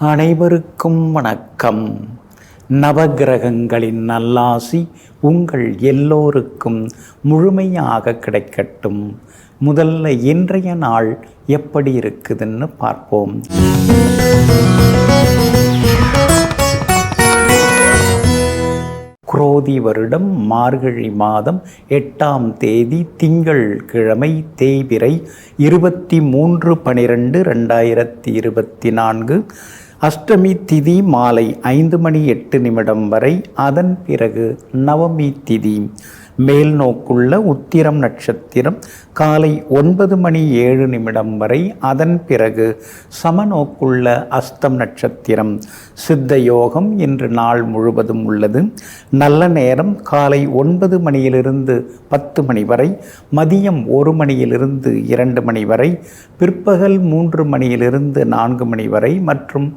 அனைவருக்கும் வணக்கம். நவகிரகங்களின் நல்லாசி உங்கள் எல்லோருக்கும் முழுமையாக கிடைக்கட்டும். முதல்ல இன்றைய நாள் எப்படி இருக்குதுன்னு பார்ப்போம். குரோதி வருடம் மார்கழி மாதம் 8ஆம் தேதி திங்கள் கிழமை தேய்பிறை 23/12/2024. அஷ்டமி திதி மாலை 5:08 வரை. அதன் பிறகு நவமி திதி. மேல் நோக்குள்ள உத்திரம் நட்சத்திரம் காலை 9:07 வரை. அதன் பிறகு சமநோக்குள்ள அஸ்தம் நட்சத்திரம். சித்த யோகம் இன்று நாள் முழுவதும் உள்ளது. நல்ல நேரம் காலை 9 மணியிலிருந்து 10 மணி வரை, மதியம் 1 மணியிலிருந்து 2 மணி வரை, பிற்பகல் 3 மணியிலிருந்து 4 மணி வரை மற்றும்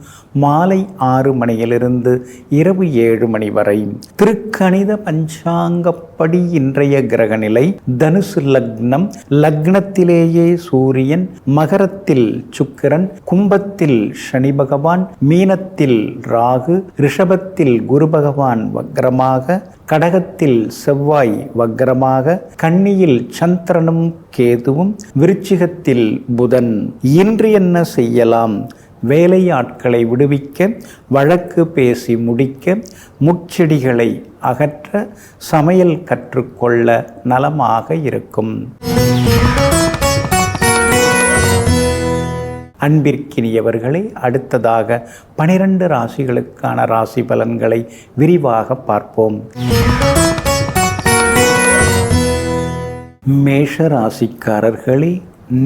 மாலை 6 மணியிலிருந்து இரவு 7 மணி வரை. திருக்கணித பஞ்சாங்கப்படி இன்றைய கிரகநிலை தனுசு லக்னம். லக்னத்திலேயே சூரியன், மகரத்தில் சுக்கிரன், கும்பத்தில் சனி பகவான், மீனத்தில் ராகு, ரிஷபத்தில் குரு பகவான் வக்ரமாக, கடகத்தில் செவ்வாய் வக்ரமாக, கன்னியில் சந்திரனும் கேதுவும், விருச்சிகத்தில் புதன். இன்று என்ன செய்யலாம்? வேலையாட்களை விடுவிக்க, வழக்கு பேசி முடிக்க, முட்செடிகளை அகற்ற, சமையல் கற்றுக்கொள்ள நலமாக இருக்கும். அன்பிற்கினியவர்களே, அடுத்ததாக 12 ராசிகளுக்கான ராசி பலன்களை விரிவாக பார்ப்போம். மேஷ ராசிக்காரர்களே,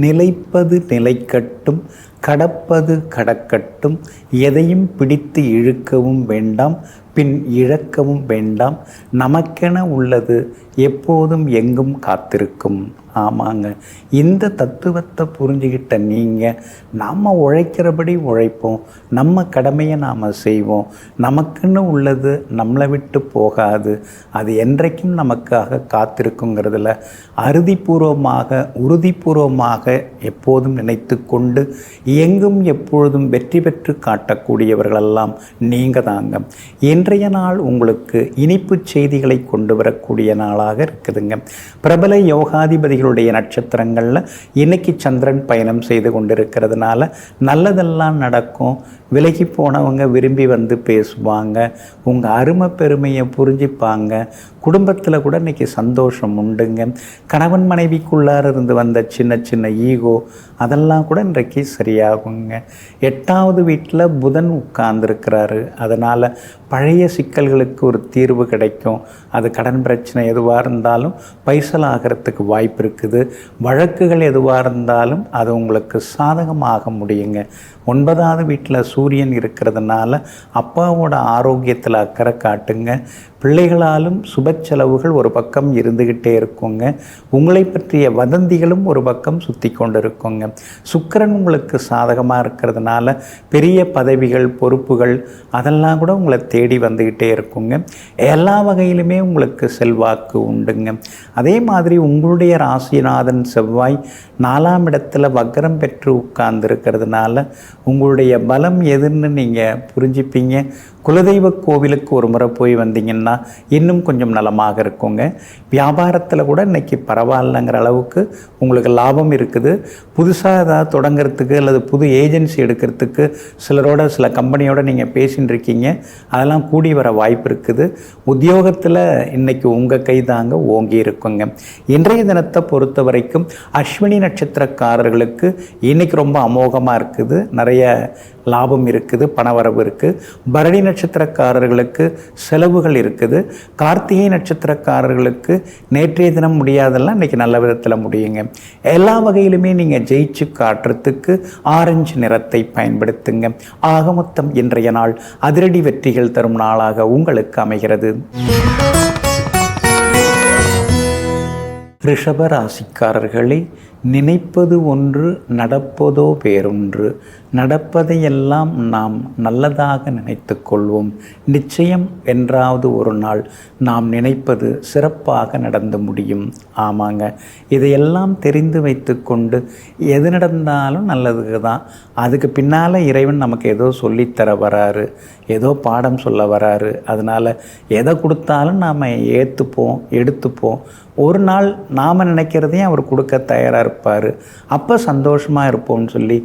நிலைப்பது நிலைக்கட்டும், கடப்பது கடக்கட்டும். எதையும் பிடித்து இழுக்கவும் வேண்டாம், பின் இழக்கவும் வேண்டாம். நமக்கென உள்ளது எப்போதும் எங்கும் காத்திருக்கும். ஆமாங்க, இந்த தத்துவத்தை புரிஞ்சுக்கிட்ட நீங்கள், நாம் உழைக்கிறபடி உழைப்போம், நம்ம கடமையை நாம் செய்வோம். நமக்குன்னு உள்ளது நம்மளை விட்டு போகாது, அது என்றைக்கும் நமக்காக காத்திருக்குங்கிறதுல உறுதிபூர்வமாக எப்போதும் நினைத்து கொண்டு எங்கும் எப்பொழுதும் வெற்றி பெற்று காட்டக்கூடியவர்களெல்லாம் நீங்கள் தாங்க. இன்றைய நாள் உங்களுக்கு இனிப்பு செய்திகளை கொண்டு வரக்கூடிய நாளாக இருக்குதுங்க. பிரபல யோகாதிபதிகளுடைய நட்சத்திரங்களில் இன்னைக்கு சந்திரன் பயணம் செய்து கொண்டிருக்கிறதுனால நல்லதெல்லாம் நடக்கும். விலகி போனவங்க விரும்பி வந்து பேசுவாங்க, உங்கள் அருமை பெருமையை புரிஞ்சுப்பாங்க. குடும்பத்தில் கூட இன்றைக்கி சந்தோஷம் உண்டுங்க. கணவன் மனைவிக்குள்ளார இருந்து வந்த சின்ன சின்ன ஈகோ அதெல்லாம் கூட இன்றைக்கு சரியாகுங்க. 8ஆவது வீட்டில் புதன் உட்கார்ந்துருக்கிறாரு. அதனால் பழைய சிக்கல்களுக்கு ஒரு தீர்வு கிடைக்கும். அது கடன் பிரச்சனை எதுவாக இருந்தாலும் பைசல் ஆகிறதுக்கு வாய்ப்பு இருக்குது. வழக்குகள் எதுவாக இருந்தாலும் அது உங்களுக்கு சாதகமாக முடியுங்க. 9ஆவது வீட்டில் சூரியன் இருக்கிறதுனால அப்பாவோட ஆரோக்கியத்தில் அக்கறை காட்டுங்க. பிள்ளைகளாலும் சுப செலவுகள் ஒரு பக்கம் இருந்துக்கிட்டே இருக்குங்க. உங்களை பற்றிய வதந்திகளும் ஒரு பக்கம் சுற்றி கொண்டு இருக்குங்க. சுக்கிரன் உங்களுக்கு சாதகமாக இருக்கிறதுனால பெரிய பதவிகள், பொறுப்புகள் அதெல்லாம் கூட உங்களை தேடி வந்துக்கிட்டே இருக்குங்க. எல்லா வகையிலுமே உங்களுக்கு செல்வாக்கு உண்டுங்க. அதே மாதிரி உங்களுடைய ராசிநாதன் செவ்வாய் 4ஆம் இடத்துல வக்ரம் பெற்று உட்கார்ந்துருக்கிறதுனால உங்களுடைய பலம் எதுன்னு நீங்கள் புரிஞ்சுப்பீங்க. குலதெய்வ கோவிலுக்கு ஒரு முறை போய் வந்தீங்கன்னா இன்னும் கொஞ்சம் நலமாக இருக்குங்க. வியாபாரத்தில் கூட இன்றைக்கி பரவாயில்லைங்கிற அளவுக்கு உங்களுக்கு லாபம் இருக்குது. புதுசாக ஏதாவது தொடங்கிறதுக்கு அல்லது புது ஏஜென்சி எடுக்கிறதுக்கு சில கம்பெனியோடு நீங்கள் பேசின்னு இருக்கீங்க, அதெல்லாம் கூடி வர வாய்ப்பு இருக்குது. உத்தியோகத்தில் இன்றைக்கி உங்கள் கை தாங்க ஓங்கி இருக்குங்க. இன்றைய தினத்தை பொறுத்த வரைக்கும் அஸ்வினி நட்சத்திரக்காரர்களுக்கு இன்றைக்கி ரொம்ப அமோகமாக இருக்குது. நிறைய லாபம் இருக்குது, பணவரவு இருக்குது. பரணி நட்சத்திரக்காரர்களுக்கு செலவுகள் இருக்குது. கார்த்திகை நட்சத்திரக்காரர்களுக்கு நேற்றைய தினம் முடியாதெல்லாம் இன்றைக்கி நல்ல விதத்தில் முடியுங்க. எல்லா வகையிலுமே நீங்கள் ஜெயிச்சு காட்டுறதுக்கு ஆரஞ்சு நிறத்தை பயன்படுத்துங்க. ஆக மொத்தம் இன்றைய நாள் அதிரடி வெற்றிகள் தரும் நாளாக உங்களுக்கு அமைகிறது. ரிஷப ராசிக்காரர்களே, நினைப்பது ஒன்று, நடப்பதோ வேறொன்று. நடப்பதையெல்லாம் நாம் நல்லதாக நினைத்து கொள்வோம். நிச்சயம் என்றாவது ஒரு நாள் நாம் நினைப்பது சிறப்பாக நடந்து முடியும். ஆமாங்க, இதையெல்லாம் தெரிந்து வைத்து கொண்டு எது நடந்தாலும் நல்லதுக்கு தான். அதுக்கு பின்னால் இறைவன் நமக்கு ஏதோ சொல்லித்தர வராரு, ஏதோ பாடம் சொல்ல வராரு. அதனால் எதை கொடுத்தாலும் நாம் ஏற்றுப்போம், எடுத்துப்போம். ஒரு நாள் நாம் நினைக்கிறதையும் அவர் கொடுக்க தயாராக இருப்பார். அப்போ சந்தோஷமாக இருப்போம்னு சொல்லி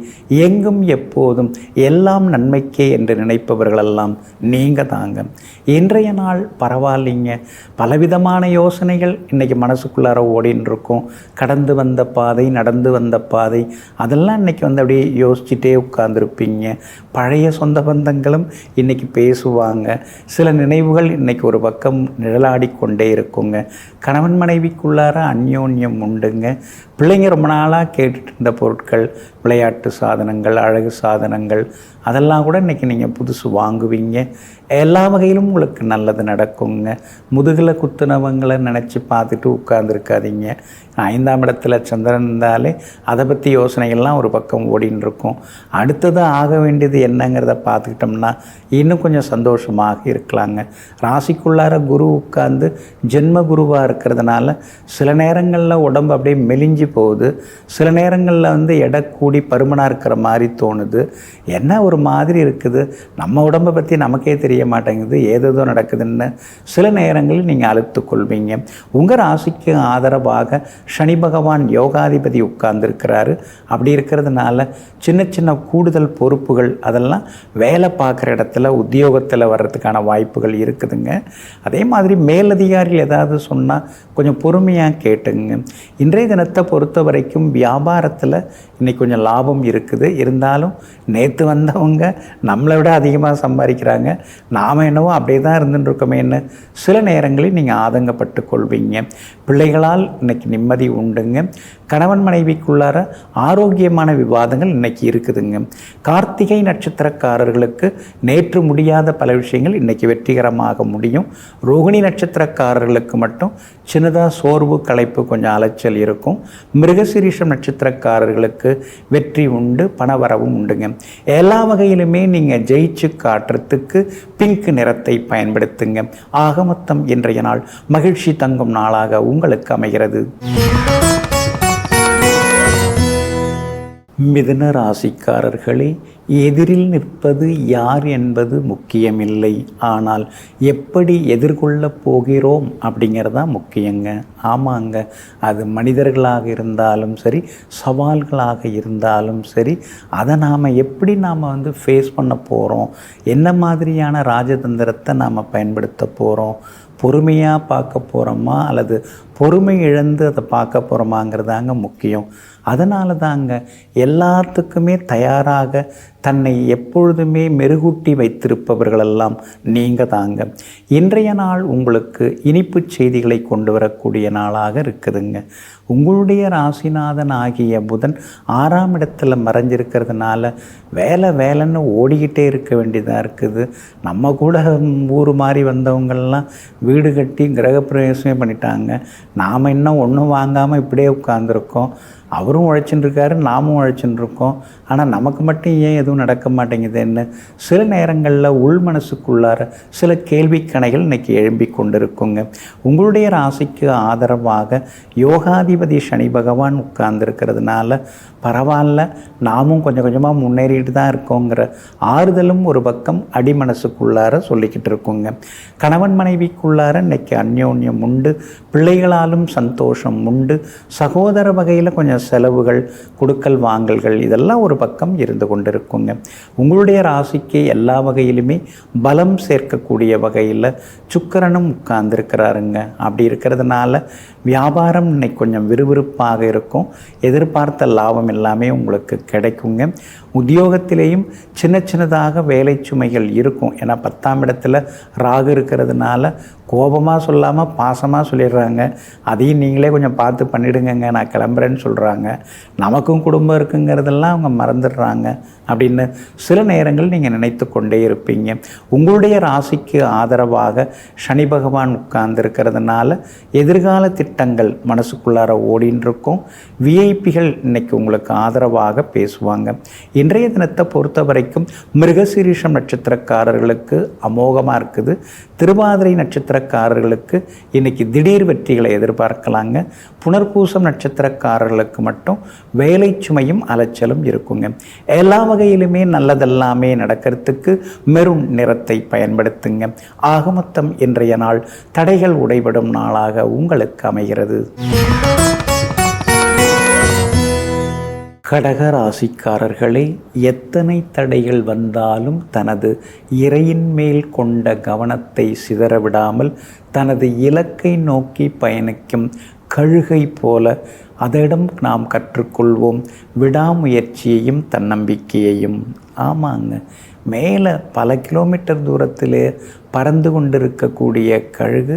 எங்கும் எப்போதும் எல்லாம் நன்மைக்கே என்று நினைப்பவர்களெல்லாம் நீங்கள் தாங்க. இன்றைய நாள் பரவாயில்லைங்க. பலவிதமான யோசனைகள் இன்றைக்கி மனசுக்குள்ளார ஓடின்னு இருக்கும். கடந்து வந்த பாதை, நடந்து வந்த பாதை, அதெல்லாம் இன்றைக்கி வந்து அப்படியே யோசிச்சுட்டே உட்கார்ந்துருப்பீங்க. பழைய சொந்த பந்தங்களும் இன்றைக்கி பேசுவாங்க. சில நினைவுகள் இன்றைக்கி ஒரு பக்கம் நிழலாடி கொண்டே இருக்குங்க. கணவன் மனைவிக்குள்ளார அந்யோன்யம் உண்டுங்க. பிள்ளைங்க ரொம்ப நாளாக கேட்டுட்டு இருந்த பொருட்கள், விளையாட்டு சாதனங்கள், அழகு சாதனங்கள், அதெல்லாம் கூட இன்றைக்கி நீங்கள் புதுசு வாங்குவீங்க. எல்லா வகையிலும் உங்களுக்கு நல்லது நடக்குங்க. முதுகில் குத்துனவங்களை நினச்சி பார்த்துட்டு உட்கார்ந்துருக்காதீங்க. 5ஆம் இடத்துல சந்திரன் இருந்தாலே அதை பற்றி யோசனைகள்லாம் ஒரு பக்கம் ஓடின்னு இருக்கும். அடுத்தது ஆக வேண்டியது என்னங்கிறத பார்த்துக்கிட்டோம்னா இன்னும் கொஞ்சம் சந்தோஷமாக இருக்கலாங்க. ராசிக்குள்ளார குரு உட்கார்ந்து ஜென்ம குருவாக இருக்கிறதுனால சில நேரங்களில் உடம்பு அப்படியே மெலிஞ்சு போகுது. சில நேரங்களில் வந்து எடை கூடி பருமனாக இருக்கிற மாதிரி தோணுது. என்ன ஒரு மாதிரி இருக்குது, நம்ம உடம்பை பற்றி நமக்கே தெரிய மாட்டேங்குது, ஏதேதோ நடக்குதுன்னு சில நேரங்களில் நீங்கள் அழுத்து கொள்வீங்க. உங்கள் ராசிக்கு ஆதரவாக சனி பகவான் யோகாதிபதி உட்கார்ந்துருக்கிறாரு. அப்படி இருக்கிறதுனால சின்ன சின்ன கூடுதல் பொறுப்புகள் அதெல்லாம் வேலை பார்க்குற இடத்துல உத்தியோகத்தில் வர்றதுக்கான வாய்ப்புகள் இருக்குதுங்க. அதே மாதிரி மேலதிகாரிகள் ஏதாவது சொன்னால் கொஞ்சம் பொறுமையாக கேட்டுங்க. இன்றைய தினத்தை பொறுத்த வரைக்கும் வியாபாரத்தில் இன்றைக்கி கொஞ்சம் லாபம் இருக்குது. இருந்தாலும் நேற்று வந்தவங்க நம்மளை விட அதிகமாக சம்பாதிக்கிறாங்க, நாம் என்னவோ அப்படியே தான் இருந்துட்டுருக்கோமேன்னு சில நேரங்களில் நீங்கள் ஆதங்கப்பட்டு கொள்வீங்க. பிள்ளைகளால் இன்றைக்கி நிம்மதி உண்டுங்க. கணவன் மனைவிக்குள்ளார ஆரோக்கியமான விவாதங்கள் இன்றைக்கி இருக்குதுங்க. கார்த்திகை நட்சத்திரக்காரர்களுக்கு நேற்று முடியாத பல விஷயங்கள் இன்றைக்கி வெற்றிகரமாக முடியும். ரோகிணி நட்சத்திரக்காரர்களுக்கு மட்டும் சின்னதாக சோர்வு, களைப்பு, கொஞ்சம் அலைச்சல் இருக்கும். மிருகசீரிஷம் நட்சத்திரக்காரர்களுக்கு வெற்றி உண்டு, பணவரவும் உண்டுங்க. எல்லா வகையிலுமே நீங்கள் ஜெயிச்சு காட்டுறதுக்கு பிங்க் நிறத்தை பயன்படுத்துங்க. ஆக மொத்தம் இன்றைய நாள் மகிழ்ச்சி தங்கும் நாளாக உங்களுக்கு அமைகிறது. மிதுன ராசிக்காரர்களே, எதிரில் நிற்பது யார் என்பது முக்கியமில்லை, ஆனால் எப்படி எதிர்கொள்ளப் போகிறோம் அப்படிங்கிறதான் முக்கியங்க. ஆமாங்க, அது மனிதர்களாக இருந்தாலும் சரி, சவால்களாக இருந்தாலும் சரி, அதை எப்படி நாம் ஃபேஸ் பண்ண போகிறோம், என்ன மாதிரியான ராஜதந்திரத்தை நாம் பயன்படுத்த போகிறோம், பொறுமையாக பார்க்க போகிறோமா அல்லது பொறுமை இழந்து அதை பார்க்க போகிறோமாங்கிறதாங்க முக்கியம். அதனால தாங்க எல்லாத்துக்குமே தயாராக தன்னை எப்பொழுதுமே மெருகூட்டி வைத்திருப்பவர்களெல்லாம் நீங்கள் தாங்க. இன்றைய நாள் உங்களுக்கு இனிப்பு செய்திகளை கொண்டு வரக்கூடிய நாளாக இருக்குதுங்க. உங்களுடைய ராசிநாதன் ஆகிய புதன் 6ஆம் இடத்துல மறைஞ்சிருக்கிறதுனால வேலைன்னு ஓடிக்கிட்டே இருக்க வேண்டியதாக இருக்குது. நம்ம கூட ஊர் மாறி வந்தவங்கள்லாம் வீடு கட்டி கிரகப்பிரவேசமே பண்ணிட்டாங்க. நாம் இன்னும் ஒன்றும் வாங்காமல் இப்படியே உட்காந்துருக்கோம். அவரும் உழைச்சின்னு இருக்காரு, நாமும் உழைச்சின்னு இருக்கோம். ஆனால் நமக்கு மட்டும் ஏன் எதுவும் நடக்க மாட்டேங்குதுன்னு சில நேரங்களில் உள் மனசுக்குள்ளார சில கேள்விக்கணைகள் இன்றைக்கி எழும்பி கொண்டிருக்குங்க. உங்களுடைய ராசிக்கு ஆதரவாக யோகாதிபதி சனி பகவான் உட்கார்ந்துருக்கிறதுனால பரவாயில்ல, நாமும் கொஞ்சம் கொஞ்சமாக முன்னேறிட்டு தான் இருக்கோங்கிற ஆறுதலும் ஒரு பக்கம் அடிமனசுக்குள்ளார சொல்லிக்கிட்டு இருக்குங்க. கணவன் மனைவிக்குள்ளார இன்றைக்கி அந்யோன்யம் உண்டு, பிள்ளைகளாலும் சந்தோஷம் உண்டு, சகோதர வகையில் கொஞ்சம் செலவுகள், கொடுக்கல் வாங்கல்கள் இதெல்லாம் ஒரு பக்கம் இருந்து கொண்டிருக்குங்க. உங்களுடைய ராசிக்கு எல்லா வகையிலுமே பலம் சேர்க்கக்கூடிய வகையில் சுக்கிரனும் உட்கார்ந்துருக்கிறாருங்க. அப்படி இருக்கிறதுனால வியாபாரம் இன்னைக்கு கொஞ்சம் விறுவிறுப்பாக இருக்கும். எதிர்பார்த்த லாபம் லாபம் எல்லாமே உங்களுக்கு கிடைக்குங்க. உத்தியோகத்திலேயும் சின்ன சின்னதாக வேலை சுமைகள் இருக்கும். ஏன்னா 10ஆம் இடத்துல ராகு இருக்கிறதுனால கோபமாக சொல்லாமல் பாசமாக சொல்லிடுறாங்க. அதையும் நீங்களே கொஞ்சம் பார்த்து பண்ணிவிடுங்க, நான் கிளம்புறேன்னு சொல்கிறாங்க. நமக்கும் குடும்பம் இருக்குங்கிறதெல்லாம் அவங்க மறந்துடுறாங்க அப்படின்னு சில நேரங்கள் நீங்கள் நினைத்து கொண்டே இருப்பீங்க. உங்களுடைய ராசிக்கு ஆதரவாக சனி பகவான் உட்கார்ந்துருக்கிறதுனால எதிர்கால திட்டங்கள் மனசுக்குள்ளார ஓடின்னு இருக்கும். விஐபிகள் இன்னைக்கு உங்களுக்கு ஆதரவாக பேசுவாங்க. இன்றைய தினத்தை பொறுத்த வரைக்கும் மிருகசீரிஷம் நட்சத்திரக்காரர்களுக்கு அமோகமாக இருக்குது. திருவாதிரை நட்சத்திரக்காரர்களுக்கு இன்னைக்கு திடீர் வெற்றிகளை எதிர்பார்க்கலாங்க. புனர்பூசம் நட்சத்திரக்காரர்களுக்கு மட்டும் வேலை சுமையும் அலைச்சலும் இருக்குங்க. எல்லா வகையிலுமே நல்லதெல்லாமே நடக்கிறதுக்கு மெரூன் நிறத்தை பயன்படுத்துங்க. ஆக மொத்தம் இன்றைய நாள் தடைகள் உடைபடும் நாளாக உங்களுக்கு அமைகிறது. கடக ராசிக்காரர்களே, எத்தனை தடைகள் வந்தாலும் தனது இறையின் மேல் கொண்ட கவனத்தை சிதறவிடாமல் தனது இலக்கை நோக்கி பயணிக்கும் கழுகை போல அதனிடம் நாம் கற்றுக்கொள்வோம் விடாமுயற்சியையும் தன்னம்பிக்கையையும். ஆமாங்க, மேலே பல கிலோமீட்டர் தூரத்தில் பறந்து கொண்டிருக்கக்கூடிய கழுகு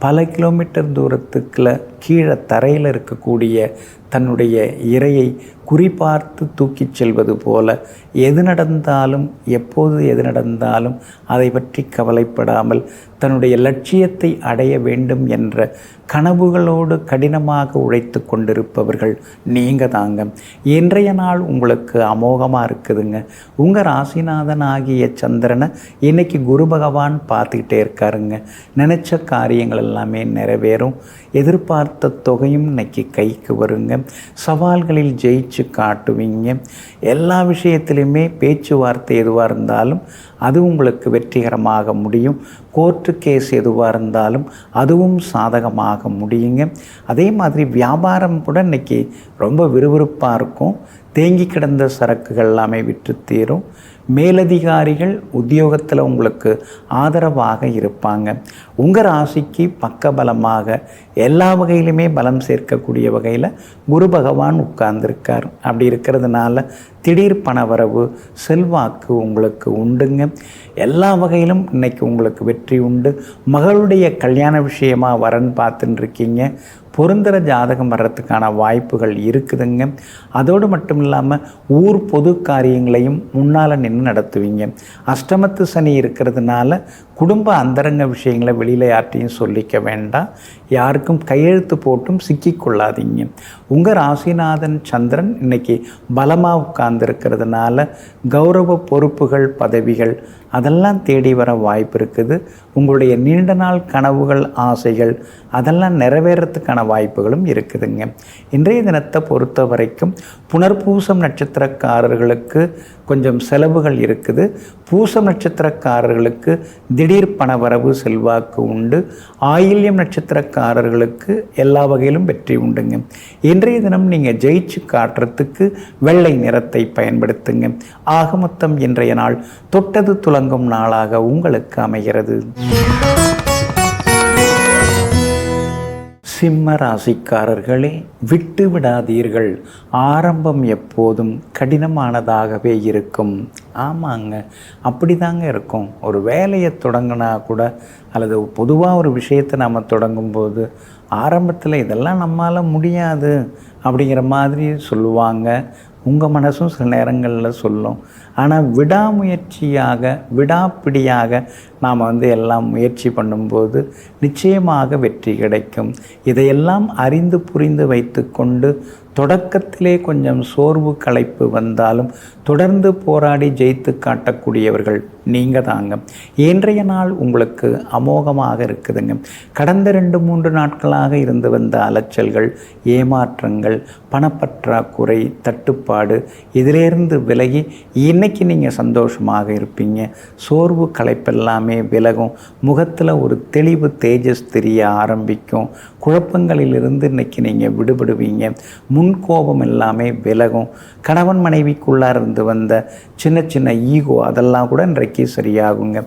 பல கிலோமீட்டர் தூரத்துக்குள்ள கீழே தரையில் இருக்கக்கூடிய தன்னுடைய இரையை குறிப்பார்த்து தூக்கிச் செல்வது போல எது நடந்தாலும் எப்போது எது நடந்தாலும் அதை பற்றி கவலைப்படாமல் தன்னுடைய லட்சியத்தை அடைய வேண்டும் என்ற கனவுகளோடு கடினமாக உழைத்து கொண்டிருப்பவர்கள் நீங்கள் தாங்க. இன்றைய நாள் உங்களுக்கு அமோகமாக இருக்குதுங்க. உங்கள் ராசிநாதன் ஆகிய சந்திரனை இன்னைக்கு குரு பகவான் பார்த்துக்கிட்டே இருக்காருங்க. நினச்ச காரியங்கள் எல்லாமே நிறைவேறும். எதிர்பார்த்த தொகையும் இன்னைக்கு கைக்கு வருங்க. சவால்களில் ஜெயிச்சு காட்டுவீங்க. எல்லா விஷயத்திலுமே பேச்சுவார்த்தை எதுவாக இருந்தாலும் அது உங்களுக்கு வெற்றிகரமாக முடியும். கோர்ட்டு கேஸ் எதுவாக இருந்தாலும் அதுவும் சாதகமாக முடியுங்க. அதே மாதிரி வியாபாரம் கூட இன்றைக்கி ரொம்ப விறுவிறுப்பாக இருக்கும். தேங்கி கிடந்த சரக்குகள் எல்லாமே விற்று தீரும். மேலதிகாரிகள் உத்தியோகத்தில் உங்களுக்கு ஆதரவாக இருப்பாங்க. உங்கள் ராசிக்கு பக்கபலமாக எல்லா வகையிலுமே பலம் சேர்க்கக்கூடிய வகையில் குரு பகவான் உட்கார்ந்துருக்கார். அப்படி இருக்கிறதுனால திடீர் பணவரவு செல்வாக்கு உங்களுக்கு உண்டுங்க. எல்லா வகையிலும் இன்றைக்கி உங்களுக்கு வெற்றி உண்டு. மகளுடைய கல்யாண விஷயமாக வரன் பார்த்துன்னு இருக்கீங்க. பொருந்தர ஜாதகம் வர்றதுக்கான வாய்ப்புகள் இருக்குதுங்க. அதோடு மட்டும் இல்லாமல் ஊர் பொது காரியங்களையும் முன்னால் நின்று நடத்துவீங்க. அஷ்டமத்து சனி இருக்கிறதுனால குடும்ப அந்தரங்க விஷயங்களை வெளியில் யார்ட்டையும் சொல்லிக்க வேண்டாம். யாருக்கும் கையெழுத்து போட்டும் சிக்கிக்கொள்ளாதீங்க. உங்கள் ராசிநாதன் சந்திரன் இன்னைக்கு பலமாக உட்கார்ந்துருக்கிறதுனால கௌரவ பொறுப்புகள் பதவிகள் அதெல்லாம் தேடி வர வாய்ப்பு இருக்குது. உங்களுடைய நீண்ட நாள் கனவுகள் ஆசைகள் அதெல்லாம் நிறைவேறத்துக்கான வாய்ப்புகளும் இருக்குதுங்க. இன்றைய தினத்தை பொறுத்த வரைக்கும் புனர்பூசம் நட்சத்திரக்காரர்களுக்கு கொஞ்சம் செலவுகள் இருக்குது. பூசம் நட்சத்திரக்காரர்களுக்கு திடீர் பணவரவு செல்வாக்கு உண்டு. ஆயில்யம் நட்சத்திரக்காரர்களுக்கு எல்லா வகையிலும் வெற்றி உண்டுங்க. இன்றைய தினம் நீங்கள் ஜெயிச்சு காட்டுறதுக்கு வெள்ளை நிறத்தை பயன்படுத்துங்க. ஆக மொத்தம் இன்றைய நாள் தொட்டது துலங்கும் நாளாக உங்களுக்கு அமைகிறது. சிம்ம ராசிக்காரர்களே, விட்டு விடாதீர்கள். ஆரம்பம் எப்போதும் கடினமானதாகவே இருக்கும். ஆமாங்க, அப்படி தாங்க இருக்கும். ஒரு வேலையை தொடங்கினா கூட அல்லது பொதுவாக ஒரு விஷயத்தை நம்ம தொடங்கும்போது ஆரம்பத்தில் இதெல்லாம் நம்மளால் முடியாது அப்படிங்கிற மாதிரி சொல்லுவாங்க. உங்கள் மனசும் சில நேரங்களில் சொல்லும். ஆனால் விடாமுயற்சியாக விடாப்பிடியாக நாம் எல்லாம் முயற்சி பண்ணும்போது நிச்சயமாக வெற்றி கிடைக்கும். இதையெல்லாம் அறிந்து புரிந்து வைத்து கொண்டு தொடக்கத்திலே கொஞ்சம் சோர்வு களைப்பு வந்தாலும் தொடர்ந்து போராடி ஜெயித்து காட்டக்கூடியவர்கள் நீங்கள் தாங்க. இன்றைய நாள் உங்களுக்கு அமோகமாக இருக்குதுங்க. கடந்த 2-3 நாட்களாக இருந்து வந்த அலைச்சல்கள், ஏமாற்றங்கள், பணப்பற்றாக்குறை, தட்டுப்பாடு இதிலிருந்து விலகி இன்னைக்கு நீங்கள் சந்தோஷமாக இருப்பீங்க. சோர்வு களைப்பெல்லாமே விலகும். முகத்தில் ஒரு தெளிவு தேஜஸ் தெரிய ஆரம்பிக்கும். குழப்பங்களிலிருந்து இன்னைக்கு நீங்கள் விடுபடுவீங்க. முன்கோபம் எல்லாமே விலகும். கணவன் மனைவிக்குள்ளார இருந்து வந்த சின்ன சின்ன ஈகோ அதெல்லாம் கூட இன்றைக்கு சரியாகுங்க.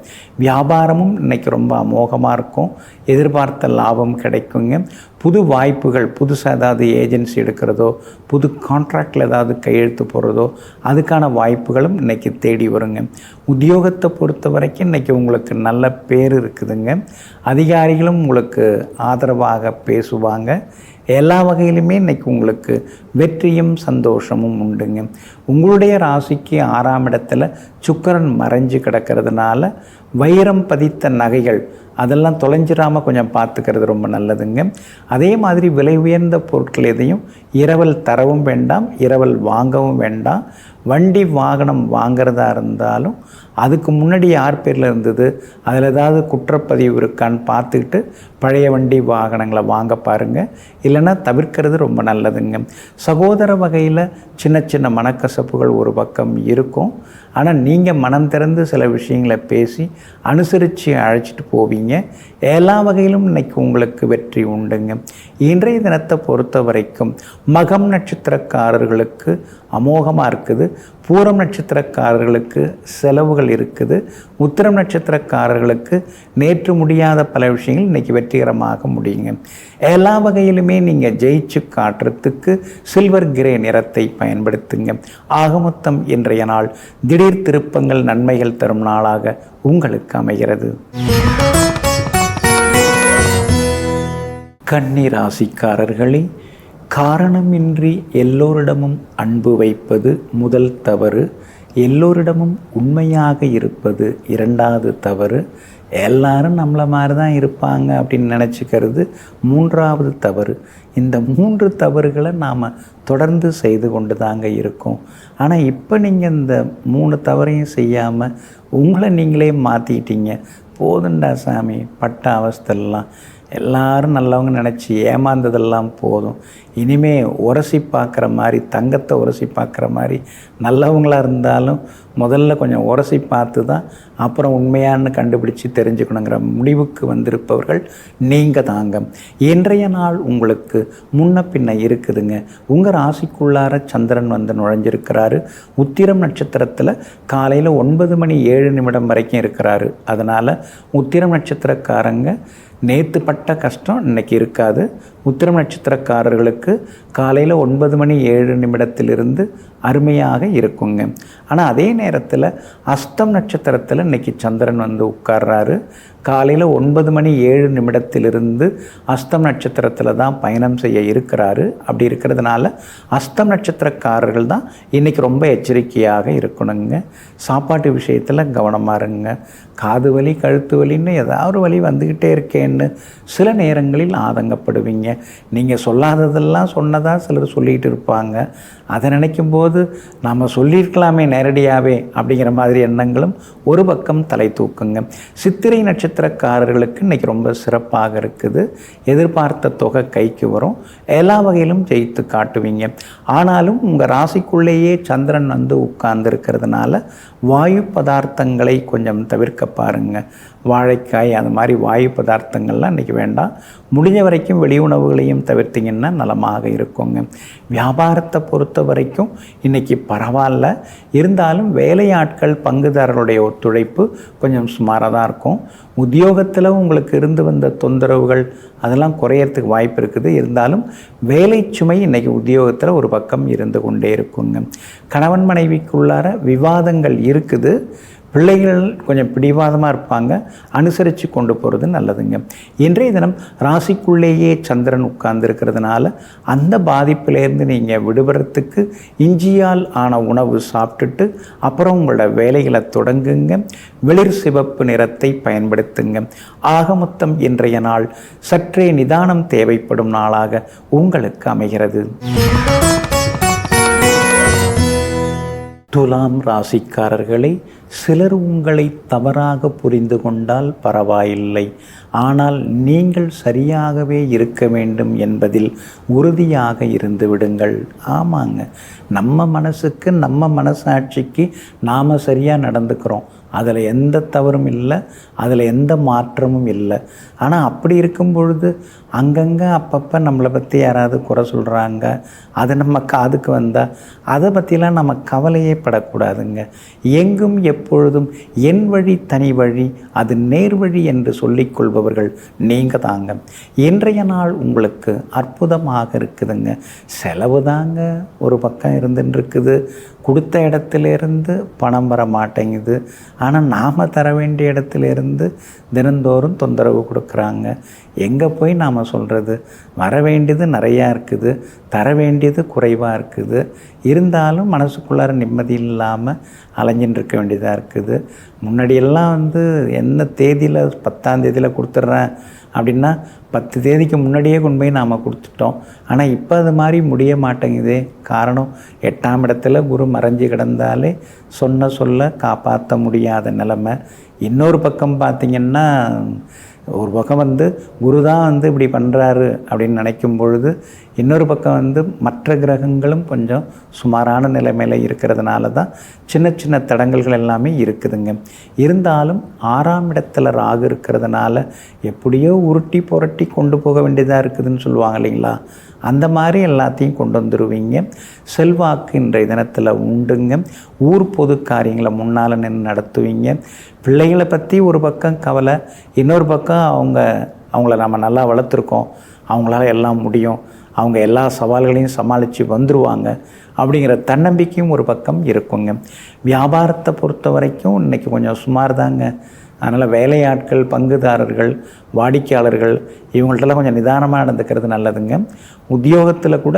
வியாபாரமும் இன்னைக்கு ரொம்ப அமோகமாக இருக்கும். எதிர்பார்த்த லாபம் கிடைக்குங்க. புது வாய்ப்புகள், புதுசாக ஏதாவது ஏஜென்சி எடுக்கிறதோ, புது கான்ட்ராக்டில் ஏதாவது கையெழுத்து போடுறதோ அதுக்கான வாய்ப்புகளும் இன்றைக்கி தேடி வருங்க. உத்தியோகத்தை பொறுத்த வரைக்கும் இன்றைக்கி உங்களுக்கு நல்ல பேர் இருக்குதுங்க. அதிகாரிகளும் உங்களுக்கு ஆதரவாக பேசுவாங்க. எல்லா வகையிலுமே இன்றைக்கி உங்களுக்கு வெற்றியும் சந்தோஷமும் உண்டுங்க. உங்களுடைய ராசிக்கு 6ஆம் இடத்துல சுக்கிரன் மறைஞ்சு கிடக்கிறதுனால வைரம் பதித்த நகைகள் அதெல்லாம் தொலைஞ்சிடாமல் கொஞ்சம் பார்த்துக்கிறது ரொம்ப நல்லதுங்க. அதே மாதிரி விலை உயர்ந்த பொருட்கள் எதையும் இரவல் தரவும் வேண்டாம், இரவல் வாங்கவும் வேண்டாம். வண்டி வாகனம் வாங்கிறதா இருந்தாலும் அதுக்கு முன்னாடி யார் பேரில் இருந்தது, அதில் ஏதாவது குற்றப்பதிவு இருக்கான்னு பார்த்துக்கிட்டு பழைய வண்டி வாகனங்களை வாங்க பாருங்கள். இல்லைன்னா தவிர்க்கிறது ரொம்ப நல்லதுங்க. சகோதர வகையில் சின்ன சின்ன மனக்கசப்புகள் ஒரு பக்கம் இருக்கும். ஆனால் நீங்கள் மனம் திறந்து சில விஷயங்களை பேசி அனுசரித்து அழைச்சிட்டு போவீங்க. எல்லா வகையிலும் இன்றைக்கி உங்களுக்கு வெற்றி உண்டுங்க. இன்றைய தினத்தை பொறுத்த வரைக்கும் மகம் நட்சத்திரக்காரர்களுக்கு அமோகமாக இருக்குது. பூரம் நட்சத்திரக்காரர்களுக்கு செலவுகள் இருக்குது. உத்திரம் நட்சத்திரக்காரர்களுக்கு நேற்று முடியாத பல விஷயங்கள் இன்றைக்கி வெற்றிகரமாக முடியுங்க. எல்லா வகையிலுமே நீங்கள் ஜெயிச்சு காட்டுறதுக்கு சில்வர் கிரே நிறத்தை பயன்படுத்துங்க. ஆக மொத்தம் இன்றைய நாள் திடீர் திருப்பங்கள் நன்மைகள் தரும் நாளாக உங்களுக்கு அமைகிறது. கன்னி ராசிக்காரர்களே, காரணமின்றி எல்லோரிடமும் அன்பு வைப்பது முதல் தவறு. எல்லோரிடமும் உண்மையாக இருப்பது 2வது தவறு. எல்லாரும் நம்மளை மாதிரி தான் இருப்பாங்க அப்படின்னு நினச்சிக்கிறது 3வது தவறு. இந்த 3 தவறுகளை நாம் தொடர்ந்து செய்து கொண்டு தாங்க இருக்கோம். ஆனால் இப்போ நீங்கள் இந்த 3 தவறையும் செய்யாமல் உங்களை நீங்களே மாற்றிக்கிட்டீங்க. போதுண்டா சாமி, பட்ட அவஸ்தெல்லாம் எல்லாரும் நல்லவங்க நினச்சி ஏமாந்ததெல்லாம் போதும். இனிமே உரசி பார்க்குற மாதிரி, தங்கத்தை உரசி பார்க்குற மாதிரி நல்லவங்களாக இருந்தாலும் முதல்ல கொஞ்சம் உரசி பார்த்து தான் அப்புறம் உண்மையானு கண்டுபிடிச்சி தெரிஞ்சுக்கணுங்கிற முடிவுக்கு வந்திருப்பவர்கள் நீங்கள் தாங்க. இன்றைய நாள் உங்களுக்கு முன்ன பின்ன இருக்குதுங்க. உங்கள் ராசிக்குள்ளார சந்திரன் வந்து நுழைஞ்சிருக்கிறாரு. உத்திரம் நட்சத்திரத்தில் காலையில் 9:07 வரைக்கும் இருக்கிறாரு. அதனால் உத்திரம் நட்சத்திரக்காரங்க நேற்று பட்ட கஷ்டம் இன்றைக்கி இருக்காது. உத்திரம் நட்சத்திரக்காரர்களுக்கு காலையில் 9:07 அருமையாக இருக்குங்க. ஆனால் அதே நேரத்தில் அஸ்தம் நட்சத்திரத்தில் இன்றைக்கி சந்திரன் வந்து உட்கார்றாரு. காலையில் 9:07 அஸ்தம் நட்சத்திரத்தில் தான் பயணம் செய்ய இருக்கிறாரு. அப்படி இருக்கிறதுனால அஸ்தம் நட்சத்திரக்காரர்கள் தான் இன்றைக்கி ரொம்ப எச்சரிக்கையாக இருக்கணுங்க. சாப்பாட்டு விஷயத்தில் கவனமாக இருங்க. காது வலி, கழுத்து வலின்னு ஏதாவது வலி வந்துக்கிட்டே இருக்கேன்னு சில நேரங்களில் ஆதங்கப்படுவீங்க. நீங்கள் சொல்லாததெல்லாம் சொன்னதாக சிலர் சொல்லிகிட்டு இருப்பாங்க. அதை நினைக்கும் போது நாம் சொல்லியிருக்கலாமே நேரடியாகவே அப்படிங்கிற மாதிரி எண்ணங்களும் ஒரு பக்கம் தலை தூக்குங்க. சித்திரை நட்சத்திரக்காரர்களுக்கு இன்றைக்கி ரொம்ப சிறப்பாக இருக்குது. எதிர்பார்த்த தொகை கைக்கு வரும். எல்லா வகையிலும் ஜெயித்து காட்டுவீங்க. ஆனாலும் உங்கள் ராசிக்குள்ளேயே சந்திரன் வந்து உட்கார்ந்துருக்கிறதுனால வாயு பதார்த்தங்களை கொஞ்சம் தவிர்க்க பாருங்கள். வாழைக்காய் அது மாதிரி வாயு பதார்த்தங்கள்லாம் இன்றைக்கி வேண்டாம். முடிஞ்ச வரைக்கும் வெளி உணவுகளையும் தவிர்த்திங்கன்னா நலமாக இருக்குங்க. வியாபாரத்தை பொறுத்த வரைக்கும் இன்றைக்கி பரவாயில்ல. இருந்தாலும் வேலையாட்கள் பங்குதாரருடைய ஒத்துழைப்பு கொஞ்சம் சுமாராக தான் இருக்கும். உத்தியோகத்தில் உங்களுக்கு இருந்து வந்த தொந்தரவுகள் அதெல்லாம் குறையறதுக்கு வாய்ப்பு இருக்குது. இருந்தாலும் வேலை சுமை இன்றைக்கி உத்தியோகத்தில் ஒரு பக்கம் இருந்து கொண்டே இருக்குங்க. கணவன் மனைவிக்குள்ளார விவாதங்கள் இருக்குது. பிள்ளைகள் கொஞ்சம் பிடிவாதமாக இருப்பாங்க. அனுசரித்து கொண்டு போகிறது நல்லதுங்க. இன்றைய தினம் ராசிக்குள்ளேயே சந்திரன் உட்கார்ந்துருக்கிறதுனால அந்த பாதிப்பிலேருந்து நீங்கள் விடுபடுறதுக்கு இஞ்சியால் ஆன உணவு சாப்பிட்டுட்டு அப்புறம் உங்களோட வேலைகளை தொடங்குங்க. வெளிர் சிவப்பு நிறத்தை பயன்படுத்துங்க. ஆக மொத்தம் இன்றைய நாள் சற்றே நிதானம் தேவைப்படும் நாளாக உங்களுக்கு அமைகிறது. துலாம் ராசிக்காரர்களை, சிலர் உங்களை தவறாக புரிந்து கொண்டால் பரவாயில்லை. ஆனால் நீங்கள் சரியாகவே இருக்க வேண்டும் என்பதில் உறுதியாக இருந்து விடுங்கள். ஆமாங்க, நம்ம மனசுக்கு நம்ம மனசாட்சிக்கு நாம் சரியாக நடந்துக்கிறோம். அதில் எந்த தவறும் இல்லை, அதில் எந்த மாற்றமும் இல்லை. ஆனால் அப்படி இருக்கும் பொழுது அங்கங்கே அப்பப்போ நம்மளை பற்றி யாராவது குறை சொல்கிறாங்க, அது நம்ம காதுக்கு வந்தால் அதை பற்றிலாம் நம்ம கவலையே படக்கூடாதுங்க. எங்கும் எப்பொழுதும் என் வழி தனி வழி, அது நேர்வழி என்று சொல்லிக்கொள்பவர்கள் நீங்கள் தாங்க. இன்றைய நாள் உங்களுக்கு அற்புதமாக இருக்குதுங்க. செலவு தாங்க ஒரு பக்கம் இருந்துன்னு இருக்குது, கொடுத்த இடத்துலேருந்து பணம் வர மாட்டேங்குது. ஆனால் நாம் தர வேண்டிய இடத்துலேருந்து தினந்தோறும் தொந்தரவு கொடுக்குறாங்க. எங்கே போய் நாம் சொல்கிறது? வர வேண்டியது நிறையா இருக்குது, தர வேண்டியது குறைவாக இருக்குது. இருந்தாலும் மனசுக்குள்ளார நிம்மதி இல்லாமல் அலைஞ்சின்னு இருக்க வேண்டியதாக இருக்குது. முன்னாடியெல்லாம் என்ன தேதியில் 10ஆம் தேதியில் கொடுத்துட்றேன் அப்படின்னா 10 தேதிக்கு முன்னாடியே கொண்டு போய் நாம் கொடுத்துட்டோம். ஆனால் இப்போ அது மாதிரி முடிய மாட்டேங்குதே. காரணம், 8ஆம் இடத்துல குரு மறைஞ்சு கிடந்தாலே சொன்ன சொல்ல காப்பாற்ற முடியாத நிலைமை. இன்னொரு பக்கம் பார்த்திங்கன்னா, ஒரு பக்கம் குரு தான் இப்படி பண்ணுறாரு அப்படின்னு நினைக்கும் பொழுது, இன்னொரு பக்கம் மற்ற கிரகங்களும் கொஞ்சம் சுமாரான நிலைமையில் இருக்கிறதுனால தான் சின்ன சின்ன தடங்கல்கள் எல்லாமே இருக்குதுங்க. இருந்தாலும் 6ஆம் இடத்துல ராகு இருக்கிறதுனால எப்படியோ உருட்டி புரட்டி கொண்டு போக வேண்டியதாக இருக்குதுன்னு சொல்லுவாங்க இல்லைங்களா? அந்த மாதிரி எல்லாத்தையும் கொண்டு வந்துடுவீங்க. செல்வாக்கு இன்றைய தினத்தில் உண்டுங்க. ஊர் பொது காரியங்களை முன்னால் நின்று நடத்துவீங்க. பிள்ளைகளை பற்றி ஒரு பக்கம் கவலை, இன்னொரு பக்கம் அவங்கள நம்ம நல்லா வளர்த்துருக்கோம், அவங்களால எல்லாம் முடியும், அவங்க எல்லா சவால்களையும் சமாளித்து வந்துடுவாங்க அப்படிங்கிற தன்னம்பிக்கையும் ஒரு பக்கம் இருக்குங்க. வியாபாரத்தை பொறுத்த வரைக்கும் இன்றைக்கி கொஞ்சம் சுமார் தாங்க. அதனால் வேலையாட்கள், பங்குதாரர்கள், வாடிக்கையாளர்கள் இவங்கள்ட்டெல்லாம் கொஞ்சம் நிதானமாக நடந்துக்கிறது நல்லதுங்க. உத்தியோகத்தில் கூட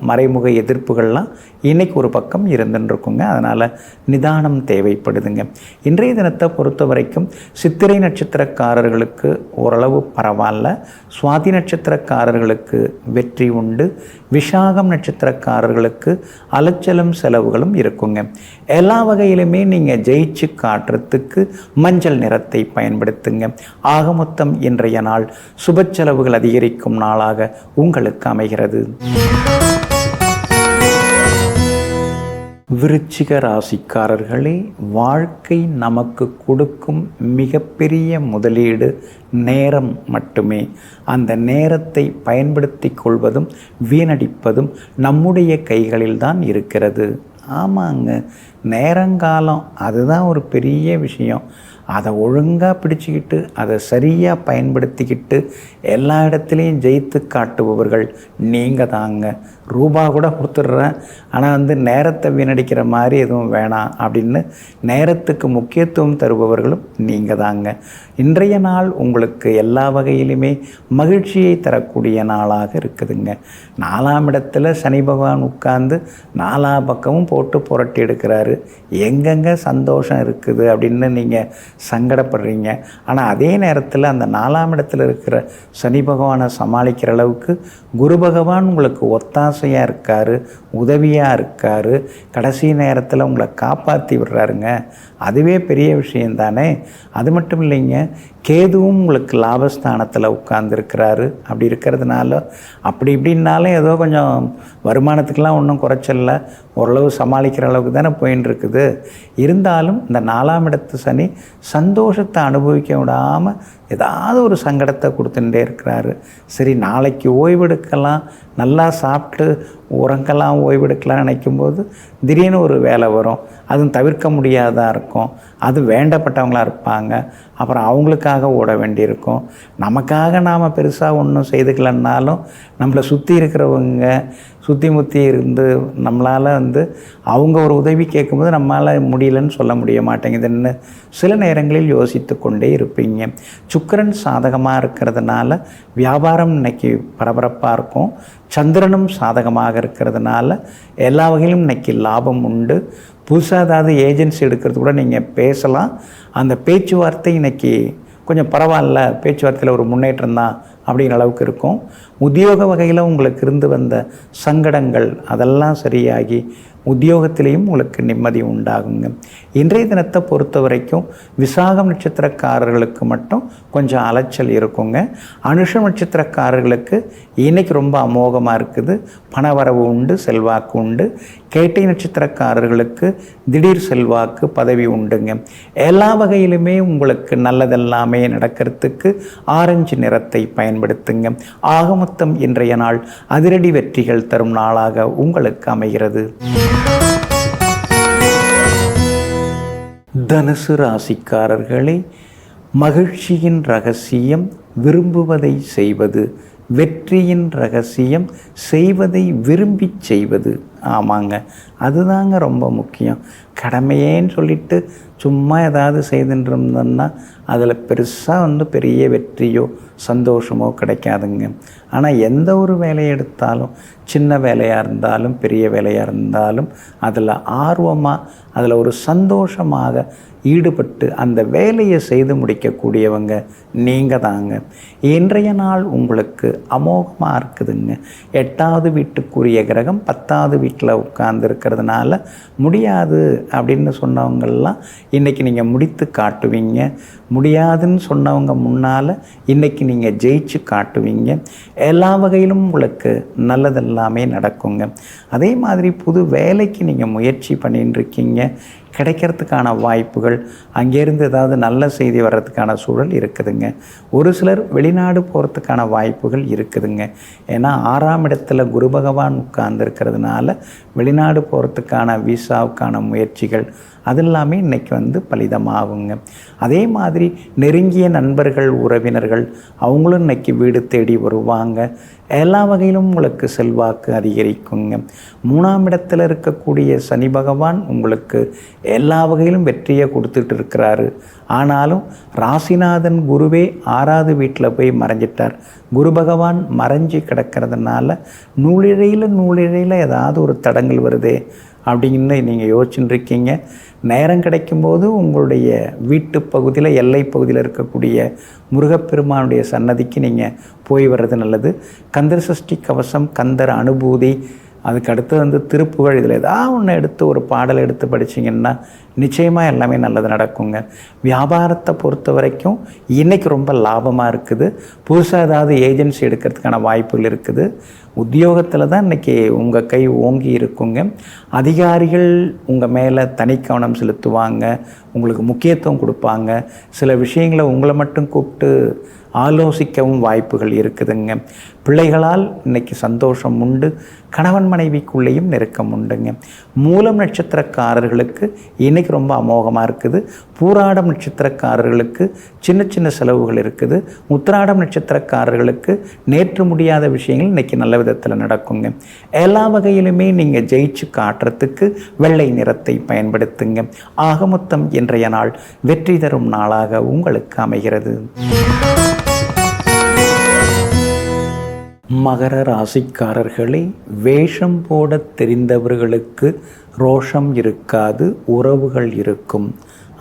மறைமுக எதிர்ப்புகள்லாம் இன்றைக்கி ஒரு பக்கம் இருந்துருக்குங்க. அதனால் நிதானம் தேவைப்படுதுங்க. இன்றைய தினத்தை பொறுத்த வரைக்கும் சித்திரை நட்சத்திரக்காரர்களுக்கு ஓரளவு பரவாயில்ல. சுவாதி நட்சத்திரக்காரர்களுக்கு வெற்றி உண்டு. விசாகம் நட்சத்திரக்காரர்களுக்கு அலைச்சலும் செலவுகளும் இருக்குங்க. எல்லா வகையிலுமே நீங்கள் ஜெயிச்சு காட்டுறதுக்கு மஞ்சள் நிறத்தை பயன்படுத்துங்க. ஆக மொத்தம் இன்றைய நாள் சுப செலவுகள் அதிகரிக்கும் நாளாக உங்களுக்கு அமைகிறது. விருச்சிக ராசிக்காரர்களே, வாழ்க்கை நமக்கு கொடுக்கும் மிகப்பெரிய முதலீடு நேரம் மட்டுமே. அந்த நேரத்தை பயன்படுத்தி கொள்வதும் வீணடிப்பதும் நம்முடைய கைகளில்தான் இருக்கிறது. ஆமாங்க, நேரங்காலம் அதுதான் ஒரு பெரிய விஷயம். அதை ஒழுங்காக பிடிச்சிக்கிட்டு அதை சரியாக பயன்படுத்திக்கிட்டு எல்லா இடத்துலையும் ஜெயித்து காட்டுபவர்கள் நீங்கள் தாங்க. ரூபா கூட கொடுத்துட்றேன், ஆனால் நேரத்தை வீணடிக்கிற மாதிரி எதுவும் வேணாம் அப்படின்னு நேரத்துக்கு முக்கியத்துவம் தருபவர்களும் நீங்கள் தாங்க. இன்றைய நாள் உங்களுக்கு எல்லா வகையிலுமே மகிழ்ச்சியை தரக்கூடிய நாளாக இருக்குதுங்க. 4ஆம் இடத்துல சனி பகவான் உட்கார்ந்து 4 பக்கமும் போட்டு புரட்டி எடுக்கிறாரு. எங்கெங்கே சந்தோஷம் இருக்குது அப்படின்னு நீங்கள் சங்கடப்படுறீங்க. ஆனால் அதே நேரத்தில் அந்த 4ஆம் இடத்துல இருக்கிற சனி பகவானை சமாளிக்கிற அளவுக்கு குரு பகவான் உங்களுக்கு ஒத்தாசையாக இருக்கார், உதவியாக இருக்கார். கடைசி நேரத்தில் உங்களை காப்பாற்றி விடுறாருங்க. அதுவே பெரிய விஷயந்தானே. அது மட்டும் இல்லைங்க, கேதுவும் உங்களுக்கு லாபஸ்தானத்தில் உட்கார்ந்துருக்கிறாரு. அப்படி இருக்கிறதுனால அப்படி இப்படின்னாலும் ஏதோ கொஞ்சம் வருமானத்துக்கெலாம் ஒன்றும் குறைச்சல, ஓரளவு சமாளிக்கிற அளவுக்கு தானே போயின்னு இருக்குது. இருந்தாலும் இந்த 4ஆம் இடத்து சனி சந்தோஷத்தை அனுபவிக்க விடாமல் ஏதாவது ஒரு சங்கடத்தை கொடுத்துட்டே இருக்கிறாரு. சரி, நாளைக்கு ஓய்வெடுக்கலாம், நல்லா சாப்பிட்டு உறங்கலாம், ஓய்வெடுக்கலாம்னு நினைக்கும்போது திடீர்னு ஒரு வேலை வரும். அதுவும் தவிர்க்க முடியாததாக இருக்கும். அது வேண்டப்பட்டவங்களாக இருப்பாங்க. அப்புறம் அவங்களுக்காக ஓட வேண்டியிருக்கும். நமக்காக நாம் பெருசாக ஒன்றும் செய்துக்கலன்னாலும் நம்மளை சுற்றி இருக்கிறவங்க சுற்றி முற்றி இருந்து நம்மளால் அவங்க ஒரு உதவி கேட்கும்போது நம்மளால் முடியலன்னு சொல்ல முடிய மாட்டேங்குதுன்னு சில நேரங்களில் யோசித்து கொண்டே இருப்பீங்க. சுக்கிரன் சாதகமாக இருக்கிறதுனால வியாபாரம் இன்னைக்கு பரபரப்பாக இருக்கும். சந்திரனும் சாதகமாக இருக்கிறதுனால எல்லா வகையிலும் இன்னைக்கு லாபம் உண்டு. புதுசாக ஏதாவது ஏஜென்சி எடுக்கிறது கூட நீங்கள் பேசலாம். அந்த பேச்சுவார்த்தை இன்றைக்கி கொஞ்சம் பரவாயில்ல, பேச்சுவார்த்தையில் ஒரு முன்னேற்றம் தான் அப்படிங்கிற அளவுக்கு இருக்கும். உத்தியோக வகையில் உங்களுக்கு இருந்து வந்த சங்கடங்கள் அதெல்லாம் சரியாகி உத்தியோகத்திலையும் உங்களுக்கு நிம்மதி உண்டாகுங்க. இன்றைய தினத்தை பொறுத்த வரைக்கும் விசாகம் நட்சத்திரக்காரர்களுக்கு மட்டும் கொஞ்சம் அலைச்சல் இருக்குங்க. அனுஷம் நட்சத்திரக்காரர்களுக்கு இன்றைக்கி ரொம்ப அமோகமாக இருக்குது. பணவரவு உண்டு, செல்வாக்கு உண்டு. கேட்டை நட்சத்திரக்காரர்களுக்கு திடீர் செல்வாக்கு, பதவி உண்டுங்க. எல்லா வகையிலுமே உங்களுக்கு நல்லதெல்லாமே நடக்கிறதுக்கு ஆரஞ்சு நிறத்தை பயன்படுத்துங்க. ஆக மொத்தம் இன்றைய நாள் அதிரடி வெற்றிகள் தரும் நாளாக உங்களுக்கு அமைகிறது. தனுசு ராசிக்காரர்களே, மகிழ்ச்சியின் ரகசியம் விரும்புவதை செய்வது, வெற்றியின் ரகசியம் செய்வதை விரும்பி செய்வது. ஆமாங்க, அதுதாங்க ரொம்ப முக்கியம். கடமையேன்னு சொல்லிட்டு சும்மா ஏதாவது செய்துட்டு இருந்தோம்னா அதில் பெருசாக பெரிய வெற்றியோ சந்தோஷமோ கிடைக்காதுங்க. ஆனால் எந்த ஒரு வேலையை எடுத்தாலும், சின்ன வேலையாக இருந்தாலும் பெரிய வேலையாக இருந்தாலும், அதில் ஆர்வமாக, அதில் ஒரு சந்தோஷமாக ஈடுபட்டு அந்த வேலையை செய்து முடிக்கக்கூடியவங்க நீங்கள் தாங்க. இன்றைய நாள் உங்களுக்கு அமோகமாக இருக்குதுங்க. 8வது வீட்டுக்குரிய கிரகம் 10வது வீட்டில் உட்கார்ந்து இருக்கிறதுனால முடியாது அப்படின்னு சொன்னவங்கெல்லாம் இன்றைக்கி நீங்கள் முடித்து காட்டுவீங்க. முடியாதுன்னு சொன்னவங்க முன்னால் இன்றைக்கி நீங்கள் ஜெயிச்சு காட்டுவீங்க. எல்லா வகையிலும் உங்களுக்கு நல்லதெல்லாமே நடக்குங்க. அதே மாதிரி புது வேலைக்கு நீங்கள் முயற்சி பண்ணின்னு இருக்கீங்க, கிடைக்கிறதுக்கான வாய்ப்புகள், அங்கேருந்து ஏதாவது நல்ல செய்தி வர்றதுக்கான சூழல் இருக்குதுங்க. ஒரு சிலர் வெளிநாடு போகிறதுக்கான வாய்ப்புகள் இருக்குதுங்க. ஏன்னா 6ஆம் இடத்துல குரு பகவான் உட்கார்ந்துருக்கிறதுனால வெளிநாடு போகிறதுக்கான விசாவுக்கான முயற்சிகள் அது எல்லாமே இன்றைக்கி பலிதமாகுங்க. அதே மாதிரி நெருங்கிய நண்பர்கள், உறவினர்கள் அவங்களும் இன்றைக்கி வீடு தேடி வருவாங்க. எல்லா வகையிலும் உங்களுக்கு செல்வாக்கு அதிகரிக்குங்க. 3ஆம் இடத்துல இருக்கக்கூடிய சனி பகவான் உங்களுக்கு எல்லா வகையிலும் வெற்றியை கொடுத்துட்டு இருக்கிறாரு. ஆனாலும் ராசிநாதன் குருவே 6வது வீட்டில் போய் மறைஞ்சிட்டார். குரு பகவான் மறைஞ்சி கிடக்கிறதுனால நூலிழையில் ஏதாவது ஒரு தடங்கள் வருதே அப்படின்னு நீங்கள் யோசிச்சுட்டு இருக்கீங்க. நேரம் கிடைக்கும்போது உங்களுடைய வீட்டு பகுதியில், எல்லை பகுதியில் இருக்கக்கூடிய முருகப்பெருமானுடைய சன்னதிக்கு நீங்கள் போய் வர்றது நல்லது. கந்தர் சஷ்டி கவசம், கந்தர் அனுபூதி, அதுக்கு அடுத்து திருப்புகழ், இதில் ஏதாவது ஒன்று எடுத்து ஒரு பாடல் எடுத்து படிச்சிங்கன்னா நிச்சயமாக எல்லாமே நல்லது நடக்குங்க. வியாபாரத்தை பொறுத்த வரைக்கும் இன்றைக்கி ரொம்ப லாபமாக இருக்குது. புதுசாக ஏதாவது ஏஜென்சி எடுக்கிறதுக்கான வாய்ப்புகள் இருக்குது. உத்தியோகத்தில் தான் இன்றைக்கி உங்கள் கை ஓங்கி இருக்குங்க. அதிகாரிகள் உங்கள் மேலே தனி கவனம் செலுத்துவாங்க, உங்களுக்கு முக்கியத்துவம் கொடுப்பாங்க. சில விஷயங்களை உங்களை மட்டும் கூப்பிட்டு ஆலோசிக்கவும் வாய்ப்புகள் இருக்குதுங்க. பிள்ளைகளால் இன்றைக்கி சந்தோஷம் உண்டு. கணவன் மனைவிக்குள்ளேயும் நெருக்கம் உண்டுங்க. மூலம் நட்சத்திரக்காரர்களுக்கு இன்றைக்கி ரொம்ப அமோகமாக இருக்குது. பூராடம் நட்சத்திரக்காரர்களுக்கு சின்ன சின்ன செலவுகள் இருக்குது. உத்திராடம் நட்சத்திரக்காரர்களுக்கு நேற்று முடியாத விஷயங்கள் இன்றைக்கி நல்ல விதத்தில் நடக்குங்க. எல்லா வகையிலுமே நீங்கள் ஜெயிச்சு காட்டுறதுக்கு வெள்ளை நிறத்தை பயன்படுத்துங்க. ஆக மொத்தம் இன்றைய நாள் வெற்றி தரும் நாளாக உங்களுக்கு அமைகிறது. மகர ராசிக்காரர்களே, வேஷம் போட தெரிந்தவர்களுக்கு ரோஷம் இருக்காது, உறவுகள் இருக்கும்.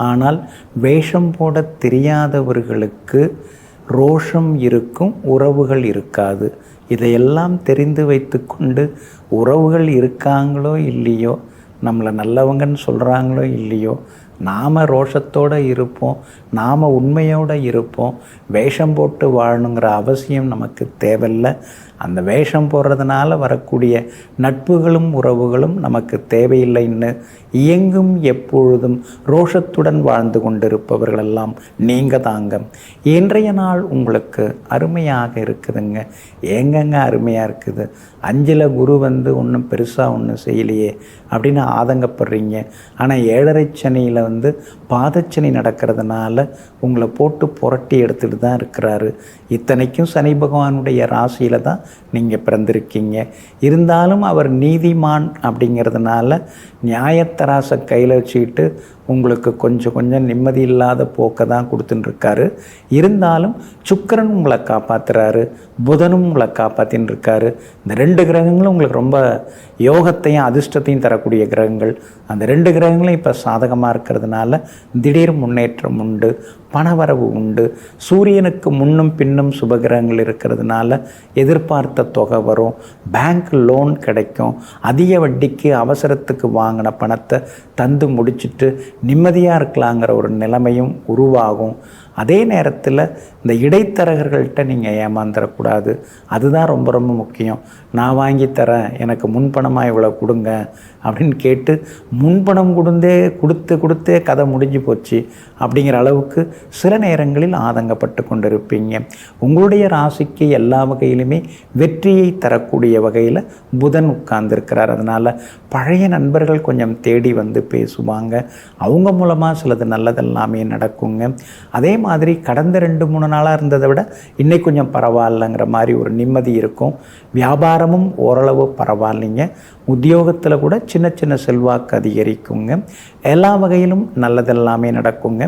ஆனால் வேஷம் போட தெரியாதவர்களுக்கு ரோஷம் இருக்கும், உறவுகள் இருக்காது. இதையெல்லாம் தெரிந்து வைத்து கொண்டு உறவுகள் இருக்காங்களோ இல்லையோ, நம்மளை நல்லவங்கன்னு சொல்கிறாங்களோ இல்லையோ, நாம் ரோஷத்தோடு இருப்போம், நாம் உண்மையோடு இருப்போம். வேஷம் போட்டு வாழணுங்கிற அவசியம் நமக்கு தேவையில்லை. அந்த வேஷம் போடுறதுனால வரக்கூடிய நட்புகளும் உறவுகளும் நமக்கு தேவையில்லைன்னு இயங்கும் எப்பொழுதும் ரோஷத்துடன் வாழ்ந்து கொண்டிருப்பவர்களெல்லாம் நீங்கள் தாங்க. இன்றைய நாள் உங்களுக்கு அருமையாக இருக்குதுங்க. ஏங்கங்க அருமையாக இருக்குது? 5ல் குரு ஒன்றும் பெருசாக ஒன்றும் செய்யலையே அப்படின்னு ஆதங்கப்படுறீங்க. ஆனால் 7.5 சனியில் பாதச்சனி நடக்கிறதுனால உங்களை போட்டு புரட்டி எடுத்துகிட்டு தான் இருக்கிறாரு. இத்தனைக்கும் சனி பகவானுடைய ராசியில் தான் நீங்கள் பிறந்திருக்கீங்க. இருந்தாலும் அவர் நீதிமான் அப்படிங்கிறதுனால நியாயத்தராசை கையில் வச்சுக்கிட்டு உங்களுக்கு கொஞ்சம் கொஞ்சம் நிம்மதி இல்லாத போக்கை தான் கொடுத்துட்டுருக்காரு. இருந்தாலும் சுக்கிரன் உங்களை காப்பாற்றுறாரு, புதனும் உங்களை காப்பாற்றின்னு இருக்காரு. இந்த 2 கிரகங்களும் உங்களுக்கு ரொம்ப யோகத்தையும் அதிர்ஷ்டத்தையும் தரக்கூடிய கிரகங்கள். அந்த 2 கிரகங்களும் இப்போ சாதகமாக இருக்கிறதுனால திடீர் முன்னேற்றம் உண்டு, பணவரவு உண்டு. சூரியனுக்கு முன்னும் பின்னும் சுபகிரகங்கள் இருக்கிறதுனால எதிர்பார்த்த தொகை வரும், பேங்க் லோன் கிடைக்கும், அதிக வட்டிக்கு அவசரத்துக்கு வாங்கின பணத்தை தந்து முடிச்சுட்டு நிம்மதியாக இருக்கலாங்கிற ஒரு நிலைமையும் உருவாகும். அதே நேரத்தில் இந்த இடைத்தரகர்கள்ட்ட நீங்கள் ஏமாந்துடக்கூடாது. அதுதான் ரொம்ப ரொம்ப முக்கியம். நான் வாங்கி தரேன், எனக்கு முன்பணமாக இவ்வளோ கொடுங்க அப்படின்னு கேட்டு முன்பணம் கொடுத்தே கதை முடிஞ்சு போச்சு அப்படிங்கிற அளவுக்கு சில நேரங்களில் ஆதங்கப்பட்டு கொண்டிருப்பீங்க. உங்களுடைய ராசிக்கு எல்லா வகையிலுமே வெற்றியை தரக்கூடிய வகையில் புதன் உட்கார்ந்துருக்கிறார். அதனால் பழைய நண்பர்கள் கொஞ்சம் தேடி வந்து பேசுவாங்க. அவங்க மூலமாக சிலது நல்லதெல்லாமே நடக்குங்க. அதே மாதிரி கடந்த 2-3 நாளாக இருந்ததை விட இன்னைக்கு கொஞ்சம் பரவாயில்லைங்கிற மாதிரி ஒரு நிம்மதி இருக்கும். வியாபாரமும் ஓரளவு பரவாயில்லைங்க. உத்தியோகத்தில் கூட சின்ன சின்ன செல்வாக்கு அதிகரிக்குங்க. எல்லா வகையிலும் நல்லதெல்லாமே நடக்குங்க.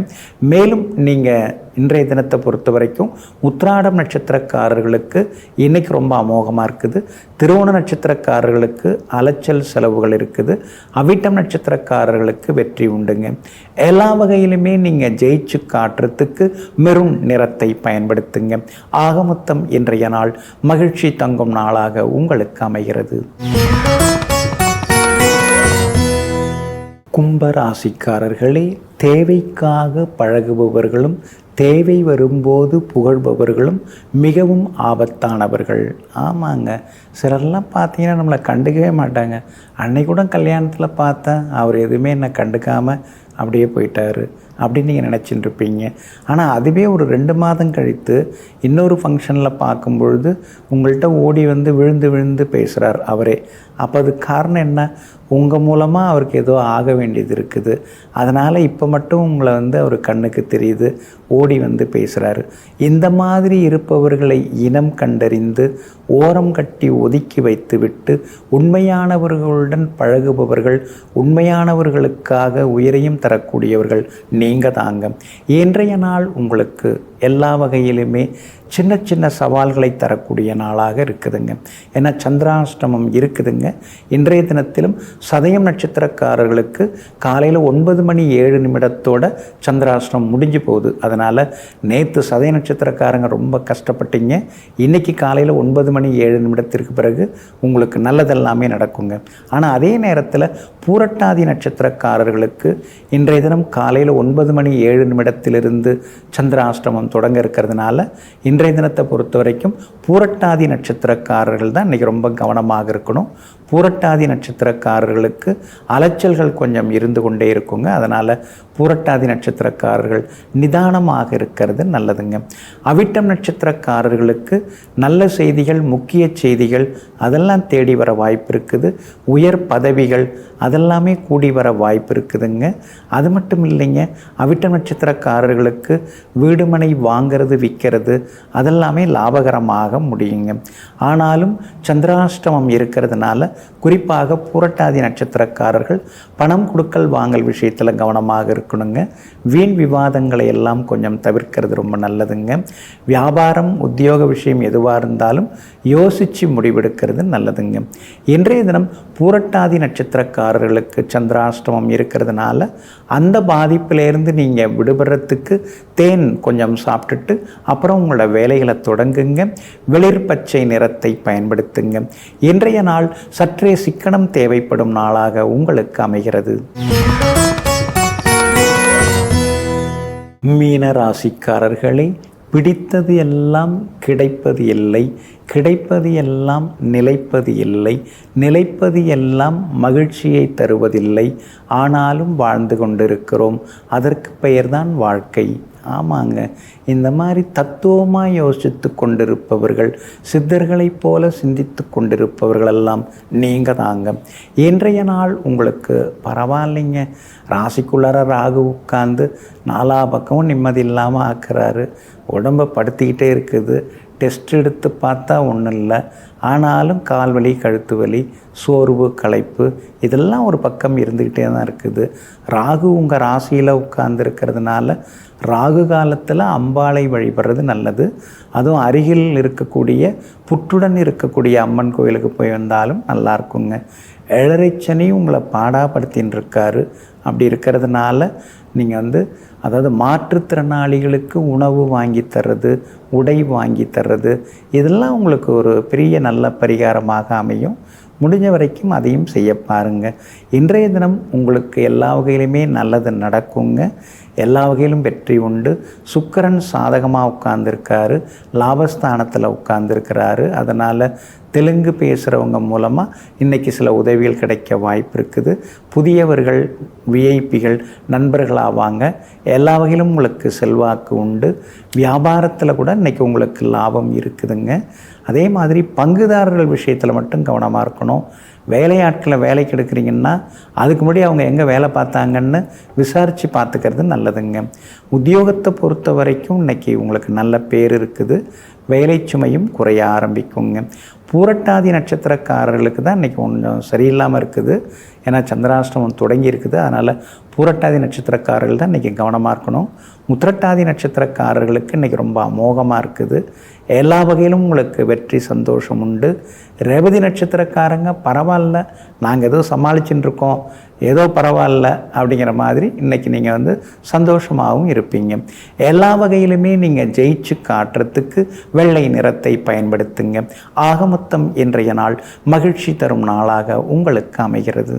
மேலும் நீங்கள் இன்றைய தினத்தை பொறுத்த வரைக்கும் உத்திராடம் நட்சத்திரக்காரர்களுக்கு இன்றைக்கி ரொம்ப அமோகமாக இருக்குது. திருவோண நட்சத்திரக்காரர்களுக்கு அலைச்சல் செலவுகள் இருக்குது. அவிட்டம் நட்சத்திரக்காரர்களுக்கு வெற்றி உண்டுங்க. எல்லா வகையிலுமே நீங்கள் ஜெயிச்சு காட்டுறதுக்கு மெரூன் நிறத்தை பயன்படுத்துங்க. ஆக மொத்தம் இன்றைய நாள் மகிழ்ச்சி தங்கும் நாளாக உங்களுக்கு அமைகிறது. கும்பராசிக்காரர்களே, தேவைக்காக பழகுபவர்களும் தேவை வரும்போது புகழ்பவர்களும் மிகவும் ஆபத்தானவர்கள். ஆமாங்க, சிலர்லாம் பார்த்தீங்கன்னா நம்மளை கண்டுக்கவே மாட்டாங்க. அன்னைக்கு கூட கல்யாணத்தில் பார்த்தேன், அவர் எதுவுமே என்னை கண்டுக்காமல் அப்படியே போயிட்டார் அப்படின்னு நீங்கள் நினச்சிட்டு இருப்பீங்க. ஆனால் அதுவே ஒரு 2 மாதம் கழித்து இன்னொரு ஃபங்க்ஷனில் பார்க்கும்பொழுது உங்கள்கிட்ட ஓடி வந்து விழுந்து பேசுகிறார் அவரே. அப்போ அதுக்கு காரணம் என்ன? உங்கள் மூலமாக அவருக்கு ஏதோ ஆக வேண்டியது இருக்குது. அதனால் இப்போ மட்டும் உங்களை வந்து அவர் கண்ணுக்கு தெரியுது, ஓடி வந்து பேசுகிறாரு. இந்த மாதிரி இருப்பவர்களை இனம் கண்டறிந்து ஓரம் கட்டி ஒதுக்கி வைத்து விட்டு உண்மையானவர்களுடன் பழகுபவர்கள், உண்மையானவர்களுக்காக உயிரையும் தரக்கூடியவர்கள் நீங்கள் தாங்க. இன்றைய நாள் உங்களுக்கு எல்லா வகையிலுமே சின்ன சின்ன சவால்களை தரக்கூடிய நாளாக இருக்குதுங்க. ஏன்னா சந்திராஷ்டமம் இருக்குதுங்க. இன்றைய தினத்திலும் சதயம் நட்சத்திரக்காரர்களுக்கு காலையில் 9:07 சந்திராஷ்டமம் முடிஞ்சு போகுது. அதனால் நேற்று சதய நட்சத்திரக்காரங்க ரொம்ப கஷ்டப்பட்டீங்க. இன்றைக்கி காலையில் 9:07 பிறகு உங்களுக்கு நல்லதெல்லாமே நடக்குங்க. ஆனால் அதே நேரத்தில் பூரட்டாதி நட்சத்திரக்காரர்களுக்கு இன்றைய தினம் காலையில் 9:07 சந்திராஷ்டமம் தொடங்க இருக்கிறதுனால இன்றைய தினத்தை பொறுத்த வரைக்கும் பூரட்டாதி நட்சத்திரக்காரர்கள் தான் இன்றைக்கி ரொம்ப கவனமாக இருக்கணும். பூரட்டாதி நட்சத்திரக்காரர்களுக்கு அலைச்சல்கள் கொஞ்சம் இருந்து கொண்டே இருக்குங்க. அதனால் பூரட்டாதி நட்சத்திரக்காரர்கள் நிதானமாக இருக்கிறது நல்லதுங்க. அவிட்டம் நட்சத்திரக்காரர்களுக்கு நல்ல செய்திகள், முக்கிய செய்திகள் அதெல்லாம் தேடி வர வாய்ப்பு இருக்குது. உயர் பதவிகள் அதெல்லாமே கூடி வர வாய்ப்பு இருக்குதுங்க. அது மட்டும் இல்லைங்க, அவிட்டம் நட்சத்திரக்காரர்களுக்கு வீடு மனை வாங்கிறது விற்கிறது அதெல்லாமே லாபகரமாக முடியுங்க. ஆனாலும் சந்திராஷ்டமம் இருக்கிறதுனால குறிப்பாக பூரட்டாதி நட்சத்திரக்காரர்கள் பணம் கொடுக்கல் வாங்கல் விஷயத்தில் கவனமாக இருக்கணுங்க. வீண் விவாதங்களை எல்லாம் கொஞ்சம் தவிர்க்கிறது ரொம்ப நல்லதுங்க. வியாபாரம் உத்தியோக விஷயம் எதுவாக இருந்தாலும் யோசித்து முடிவெடுக்கிறது நல்லதுங்க. இன்றைய தினம் பூரட்டாதி நட்சத்திரக்காரர்களுக்கு சந்திராஷ்டமம் இருக்கிறதுனால அந்த பாதிப்பிலேருந்து நீங்கள் விடுபடுறதுக்கு தேன் கொஞ்சம் சாப்பிட்டுட்டு அப்புறம் உங்களோட வேலைகளை தொடங்குங்க. வெளிர் பச்சை நிறத்தை பயன்படுத்துங்க. இன்றைய நாள் சற்றே சிக்கனம் தேவைப்படும் நாளாக உங்களுக்கு அமைகிறது. மீன ராசிக்காரர்களே, பிடித்தது எல்லாம் கிடைப்பது இல்லை, கிடைப்பது எல்லாம் நிலைப்பது இல்லை, நிலைப்பது எல்லாம் மகிழ்ச்சியை தருவதில்லை. ஆனாலும் வாழ்ந்து கொண்டிருக்கிறோம், அதற்கு பெயர்தான் வாழ்க்கை. ஆமாங்க, இந்த மாதிரி தத்துவமாக யோசித்து கொண்டிருப்பவர்கள், சித்தர்களைப் போல சிந்தித்து கொண்டிருப்பவர்களெல்லாம் நீங்கள் தாங்க. இன்றைய நாள் உங்களுக்கு பரவாயில்லைங்க. ராசிக்குள்ளார ராகு உட்கார்ந்து 4 பக்கமும் நிம்மதி இல்லாமல் ஆக்குறாரு. உடம்பை படுத்திக்கிட்டே இருக்குது. டெஸ்ட் எடுத்து பார்த்தா ஒன்றும் இல்லை, ஆனாலும் கால் வலி, கழுத்து வலி, சோர்வு, களைப்பு இதெல்லாம் ஒரு பக்கம் இருந்துக்கிட்டே தான் இருக்குது. ராகு உங்கள் ராசியில் உட்கார்ந்துருக்கிறதுனால ராகு காலத்தில் அம்பாளை வழிபடுறது நல்லது. அதுவும் அருகில் இருக்கக்கூடிய புற்றுடன் இருக்கக்கூடிய அம்மன் கோயிலுக்கு போய் வந்தாலும் நல்லா இருக்குங்க. 7.5 சனி உங்களை பாடாப்படுத்தின்னு இருக்காரு. அப்படி இருக்கிறதுனால நீங்கள் அதாவது மாற்றுத்திறனாளிகளுக்கு உணவு வாங்கி தர்றது, உடை வாங்கி தர்றது இதெல்லாம் உங்களுக்கு ஒரு பெரிய நல்ல பரிகாரமாக அமையும். முடிஞ்ச வரைக்கும் அதையும் செய்ய பாருங்கள். இன்றைய தினம் உங்களுக்கு எல்லா வகையிலுமே நல்லது நடக்குங்க. எல்லா வகையிலும் வெற்றி உண்டு. சுக்கிரன் சாதகமாக உட்கார்ந்துருக்காரு, லாபஸ்தானத்தில் உட்கார்ந்துருக்கிறாரு. அதனால் தெலுங்கு பேசுகிறவங்க மூலமாக இன்றைக்கி சில உதவிகள் கிடைக்க வாய்ப்பு இருக்குது. புதியவர்கள், விஐபிகள் நண்பர்களாவாங்க. எல்லா வகையிலும் உங்களுக்கு செல்வாக்கு உண்டு. வியாபாரத்தில் கூட இன்றைக்கி உங்களுக்கு லாபம் இருக்குதுங்க. அதே மாதிரி பங்குதாரர்கள் விஷயத்தில் மட்டும் கவனமாக இருக்கணும். வேலையாட்களை வேலைக்கு எடுக்கிறீங்கன்னா அதுக்கு முன்னாடி அவங்க எங்கே வேலை பார்த்தாங்கன்னு விசாரித்து பார்த்துக்கிறது நல்லதுங்க. உத்தியோகத்தை பொறுத்த வரைக்கும் இன்றைக்கி உங்களுக்கு நல்ல பேர் இருக்குது. வேலை சுமையும் குறைய ஆரம்பிக்குங்க. பூரட்டாதி நட்சத்திரக்காரர்களுக்கு தான் இன்றைக்கி கொஞ்சம் சரியில்லாமல் இருக்குது. ஏன்னா சந்திராஷ்டமம் தொடங்கி இருக்குது. அதனால் பூரட்டாதி நட்சத்திரக்காரர்கள் தான் இன்றைக்கி கவனமாக இருக்கணும். உத்திரட்டாதி நட்சத்திரக்காரர்களுக்கு இன்றைக்கி ரொம்ப அமோகமாக இருக்குது. எல்லா வகையிலும் உங்களுக்கு வெற்றி, சந்தோஷம் உண்டு. ரேவதி நட்சத்திரக்காரங்க பரவாயில்ல, நாங்கள் ஏதோ சமாளிச்சுட்டு இருக்கோம், ஏதோ பரவாயில்ல அப்படிங்கிற மாதிரி இன்றைக்கி நீங்கள் சந்தோஷமாகவும் இருப்பீங்க. எல்லா வகையிலுமே நீங்கள் ஜெயிச்சு காட்டுறதுக்கு வெள்ளை நிறத்தை பயன்படுத்துங்க. ஆக மொத்தம் இன்றைய நாள் மகிழ்ச்சி தரும் நாளாக உங்களுக்கு அமைகிறது.